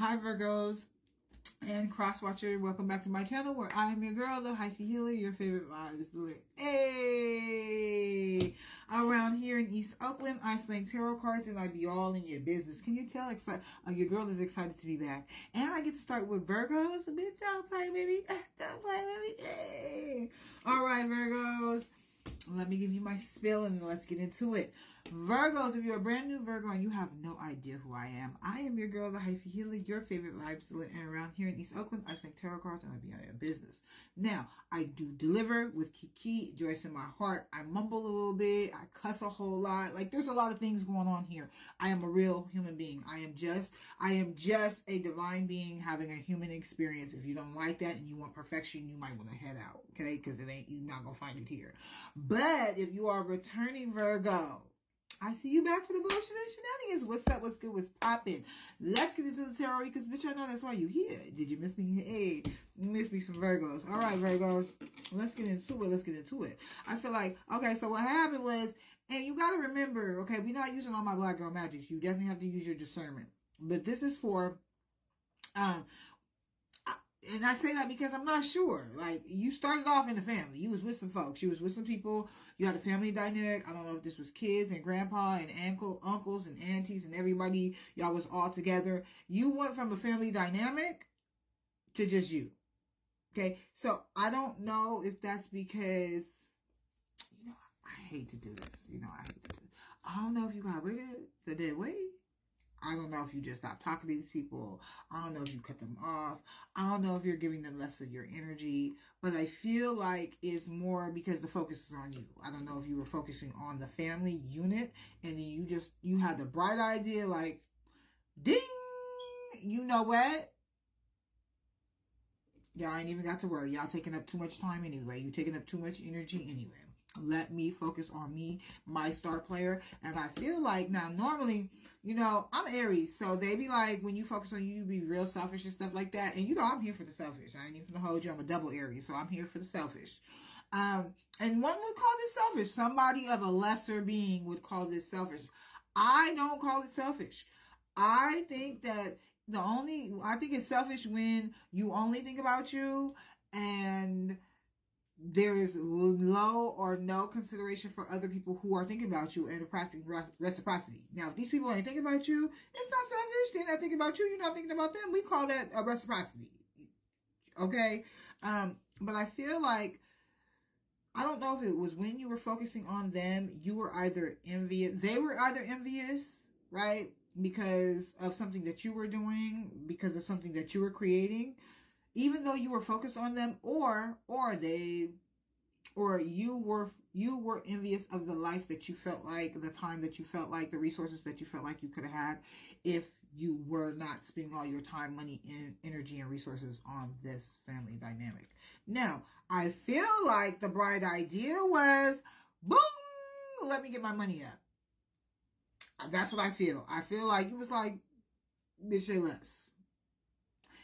Hi Virgos and Cross Watcher. Welcome back to my channel where I am your girl, the Hyphy healer, your favorite vibes. Hey! Around here in East Oakland, I sling tarot cards and I be all in your business. Can you tell? Your girl is excited to be back. And I get to start with Virgos. A bit, don't play, baby. Don't play, baby. Hey! Alright, Virgos. Let me give you my spiel and let's get into it. Virgos, if you're a brand new Virgo and you have no idea who I am your girl, the Hyphy healer, your favorite vibe stealer, and around here in East Oakland, I sing tarot cards and I be out of business. Now, I do deliver with Kiki, Joyce in my heart. I mumble a little bit. I cuss a whole lot. Like, there's a lot of things going on here. I am a real human being. I am just a divine being having a human experience. If you don't like that and you want perfection, you might want to head out, okay? Because you're not going to find it here. But if you are a returning Virgo, I see you back for the bullshit and shenanigans. What's up? What's good? What's popping? Let's get into the tarot because, bitch, I know that's why you here. Did you miss me? Hey, you missed me some Virgos. All right, Virgos. Let's get into it. I feel like, okay, so what happened was, and you got to remember, okay, we're not using all my black girl magics. You definitely have to use your discernment. But this is for, and I say that because I'm not sure. Like, you started off in the family. You was with some folks. You was with some people. You had a family dynamic. I don't know if this was kids and grandpa and uncles and aunties and everybody. Y'all was all together. You went from a family dynamic to just you. Okay? So, I don't know if that's because, I hate to do this. I don't know if you got rid of the dead weight. I don't know if you just stopped talking to these people. I don't know if you cut them off. I don't know if you're giving them less of your energy. But I feel like it's more because the focus is on you. I don't know if you were focusing on the family unit and then you had the bright idea like, ding! You know what? Y'all ain't even got to worry. Y'all taking up too much time anyway. You taking up too much energy anyway. Let me focus on me, my star player. And I feel like now, normally, I'm Aries. So they be like, when you focus on you be real selfish and stuff like that. And I'm here for the selfish. I ain't even gonna hold you. I'm a double Aries. So I'm here for the selfish. And one would call this selfish. Somebody of a lesser being would call this selfish. I don't call it selfish. I think that I think it's selfish when you only think about you and there is low or no consideration for other people who are thinking about you and practicing reciprocity. Now, if these people ain't thinking about you, it's not selfish. They're not thinking about you. You're not thinking about them. We call that a reciprocity. Okay? But I feel like, I don't know if it was when you were focusing on them, you were either envious. They were either envious, right? Because of something that you were doing, because of something that you were creating. Even though you were focused on them, or you were envious of the life that you felt like, the time that you felt like, the resources that you felt like you could have had if you were not spending all your time, money, energy, and resources on this family dynamic. Now, I feel like the bright idea was, boom, let me get my money up. That's what I feel. I feel like it was like, bitch, say less.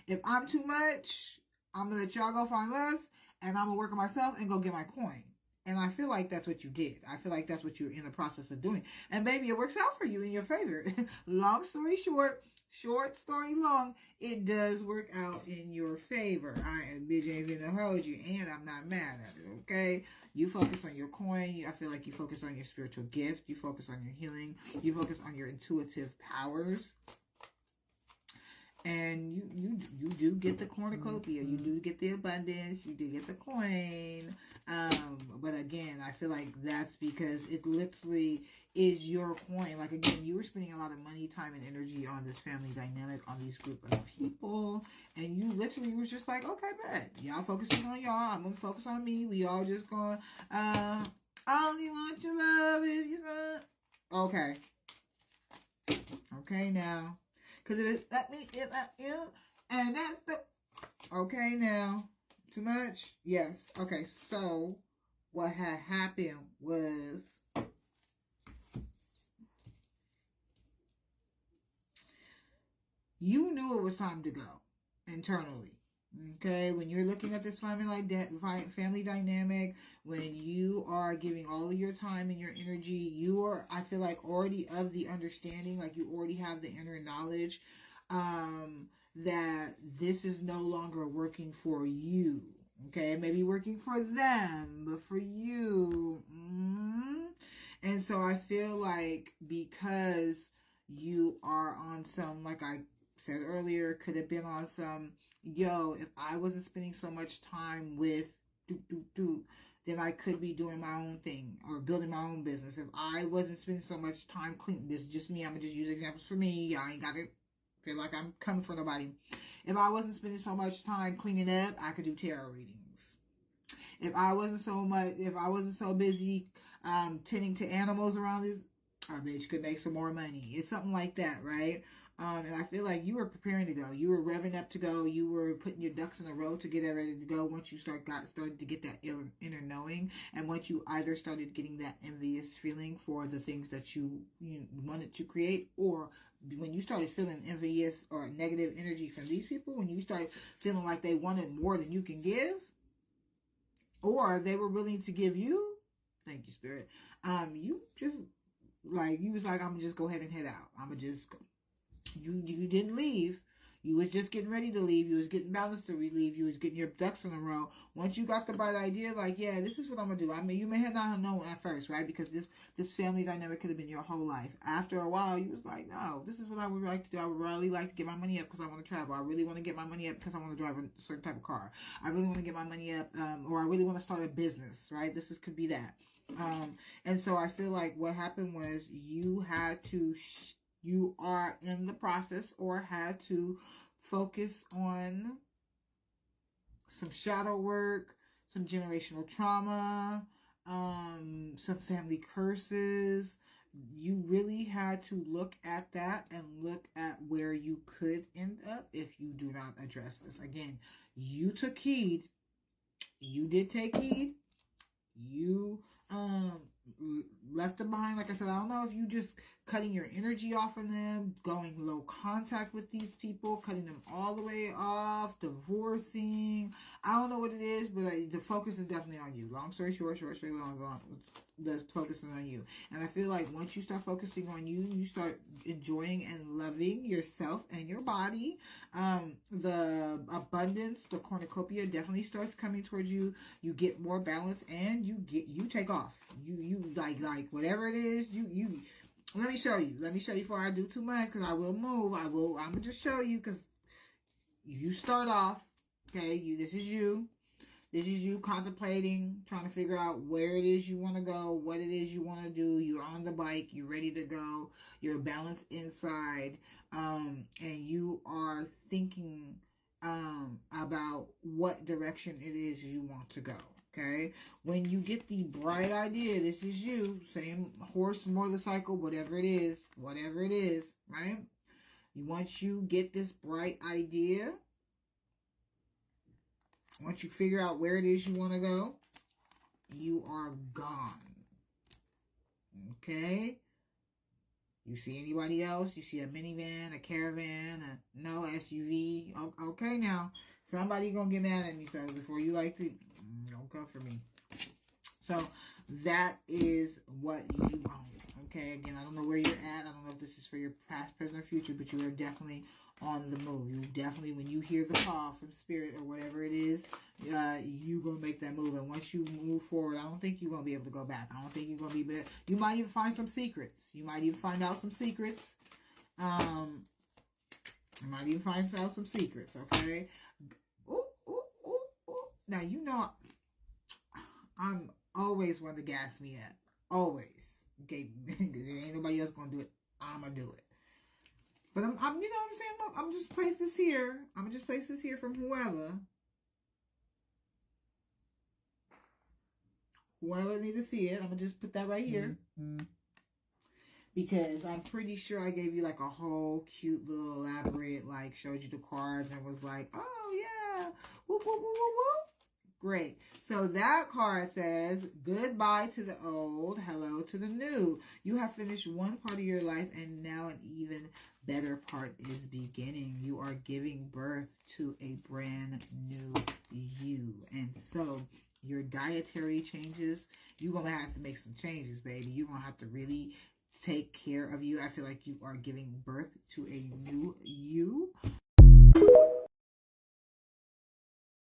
If I'm too much, I'm going to let y'all go find less, and I'm going to work on myself and go get my coin. And I feel like that's what you did. I feel like that's what you're in the process of doing. And baby, it works out for you in your favor. Long story short, short story long, it does work out in your favor. Bitch ain't gonna hold you, and I'm not mad at it, okay? You focus on your coin. I feel like you focus on your spiritual gift. You focus on your healing. You focus on your intuitive powers. And you do get the cornucopia. You do get the abundance. You do get the coin. But again, I feel like that's because it literally is your coin. Like, again, you were spending a lot of money, time, and energy on this family dynamic, on these group of people. And you literally was just like, okay, bet. Y'all focusing on y'all. I'm going to focus on me. We all just going, I only want your love if you want. Okay. Okay, now. Because if it's let me, if I you, and that's the, okay now, too much? Yes. Okay, so what had happened was, you knew it was time to go internally. Okay, when you're looking at this family dynamic, when you are giving all of your time and your energy, you are, I feel like, already of the understanding, like you already have the inner knowledge that this is no longer working for you. Okay, it may be working for them, but for you. And so I feel like because you are on some, like I said earlier, could have been on some, yo, if I wasn't spending so much time with then I could be doing my own thing or building my own business. If I wasn't spending so much time cleaning, this is just me, I'm going to just use examples for me. I ain't got to feel like I'm coming for nobody. If I wasn't spending so much time cleaning up, I could do tarot readings. If I wasn't so busy tending to animals around this, I bitch could make some more money. It's something like that, right? And I feel like you were preparing to go. You were revving up to go. You were putting your ducks in a row to get ready to go. Once you started to get that inner knowing, and once you either started getting that envious feeling for the things that you wanted to create, or when you started feeling envious or negative energy from these people, when you started feeling like they wanted more than you can give, or they were willing to give you, thank you, Spirit, you just, like, you was like, I'm gonna just go ahead and head out. I'm gonna just go. You didn't leave. You was just getting ready to leave. You was getting balanced to leave. You was getting your ducks in a row. Once you got the bright idea, like, yeah, this is what I'm gonna do. I mean, you may have not known at first, right? Because this family dynamic could have been your whole life. After a while, you was like, no, this is what I would like to do. I would really like to get my money up because I want to travel. I really want to get my money up because I want to drive a certain type of car. I really want to get my money up, or I really want to start a business, right? Could be that. And so I feel like what happened was you had to. You are in the process or had to focus on some shadow work, some generational trauma, some family curses. You really had to look at that and look at where you could end up if you do not address this. Again, you took heed. You did take heed. You left them behind. Like I said, I don't know if you just cutting your energy off from them, going low contact with these people, cutting them all the way off, divorcing. I don't know what it is, but the focus is definitely on you. Long story short, long. The focus is on you. And I feel like once you start focusing on you, you start enjoying and loving yourself and your body. The abundance, the cornucopia definitely starts coming towards you. You get more balance and you take off. You like whatever it is, you let me show you before I do too much, because I will move. I'm gonna just show you, because you start off, okay, this is you contemplating, trying to figure out where it is you want to go, what it is you want to do. You're on the bike, you're ready to go, you're balanced inside, and you are thinking about what direction it is you want to go. Okay, when you get the bright idea, this is you, same horse, motorcycle, whatever it is, right? Once you get this bright idea, once you figure out where it is you want to go, you are gone. Okay? You see anybody else? You see a minivan, a caravan, no SUV. Okay, now, somebody gonna get mad at me, so before you like to, don't come for me. So, that is what you own. Okay, again, I don't know where you're at. I don't know if this is for your past, present, or future, but you are definitely on the move. You definitely, when you hear the call from spirit or whatever it is, you gonna make that move. And once you move forward, I don't think you're gonna be able to go back. I don't think you're gonna be better. You might even find some secrets. You might even find out some secrets. Okay. Ooh. Now you know I'm always one to gas me up. Always. Okay. Ain't nobody else gonna do it. I'm gonna do it. But I'm, you know what I'm saying? I'm just place this here. I'm just place this here from whoever needs to see it. I'm gonna just put that right here. Because I'm pretty sure I gave you like a whole cute little elaborate, like showed you the cards and was like, oh yeah, whoop, whoop, whoop, whoop, whoop. Great. So that card says, goodbye to the old, hello to the new. You have finished one part of your life and now an even better part is beginning. You are giving birth to a brand new you. And so your dietary changes, you're going to have to make some changes, baby. You're going to have to really take care of you. I feel like you are giving birth to a new you.